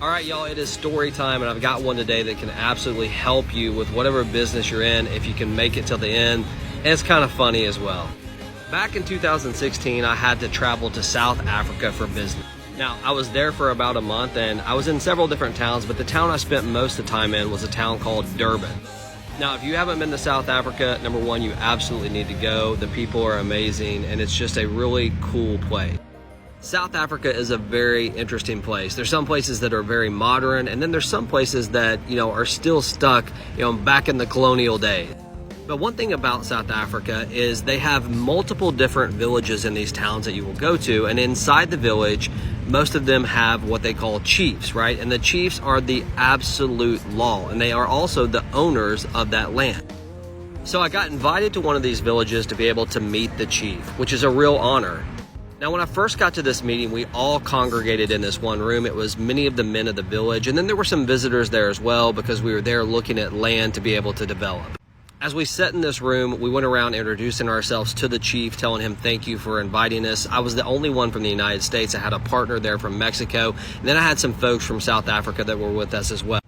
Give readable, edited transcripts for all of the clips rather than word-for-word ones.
All right, y'all, it is story time, and I've got one today that can absolutely help you with whatever business you're in if you can make it till the end, and it's kind of funny as well. Back in 2016, I had to travel to South Africa for business. Now, I was there for about a month, and I was in several different towns, but the town I spent most of the time in was a town called Durban. Now, if you haven't been to South Africa, number one, you absolutely need to go. The people are amazing, and it's just a really cool place. South Africa is a very interesting place. There's some places that are very modern, and then there's some places that, are still stuck, back in the colonial days. But one thing about South Africa is they have multiple different villages in these towns that you will go to, and inside the village, most of them have what they call chiefs, right? And the chiefs are the absolute law, and they are also the owners of that land. So I got invited to one of these villages to be able to meet the chief, which is a real honor. Now, when I first got to this meeting, we all congregated in this one room. It was many of the men of the village, and then there were some visitors there as well because we were there looking at land to be able to develop. As we sat in this room, we went around introducing ourselves to the chief, telling him thank you for inviting us. I was the only one from the United States. I had a partner there from Mexico, and then I had some folks from South Africa that were with us as well.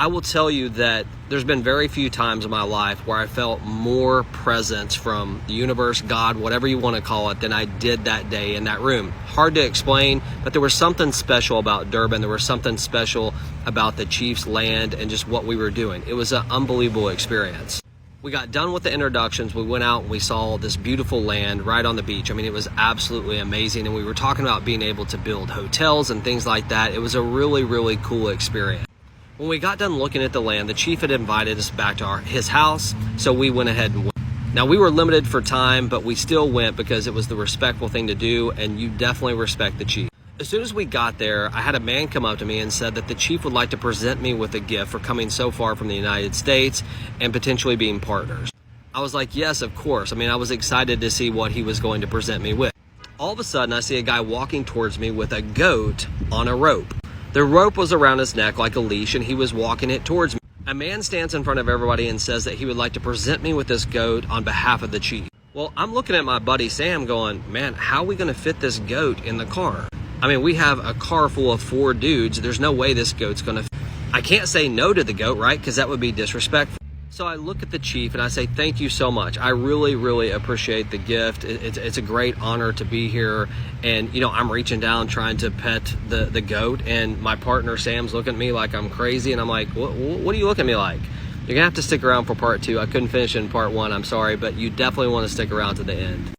I will tell you that there's been very few times in my life where I felt more presence from the universe, God, whatever you want to call it, than I did that day in that room. Hard to explain, but there was something special about Durban. There was something special about the chief's land and just what we were doing. It was an unbelievable experience. We got done with the introductions. We went out and we saw this beautiful land right on the beach. I mean, it was absolutely amazing. And we were talking about being able to build hotels and things like that. It was a really, really cool experience. When we got done looking at the land, the chief had invited us back to his house, so we went ahead and went. Now, we were limited for time, but we still went because it was the respectful thing to do, and you definitely respect the chief. As soon as we got there, I had a man come up to me and said that the chief would like to present me with a gift for coming so far from the United States and potentially being partners. I was like, yes, of course. I mean, I was excited to see what he was going to present me with. All of a sudden, I see a guy walking towards me with a goat on a rope. The rope was around his neck like a leash, and he was walking it towards me. A man stands in front of everybody and says that he would like to present me with this goat on behalf of the chief. Well, I'm looking at my buddy Sam going, man, how are we going to fit this goat in the car? I mean, we have a car full of 4 dudes. There's no way this goat's going to fit. I can't say no to the goat, right? Because that would be disrespectful. So I look at the chief and I say, thank you so much. I really, really appreciate the gift. It's a great honor to be here. And, I'm reaching down trying to pet the goat. And my partner, Sam's looking at me like I'm crazy. And I'm like, what do you look at me like? You're going to have to stick around for part 2. I couldn't finish in part 1. I'm sorry. But you definitely want to stick around to the end.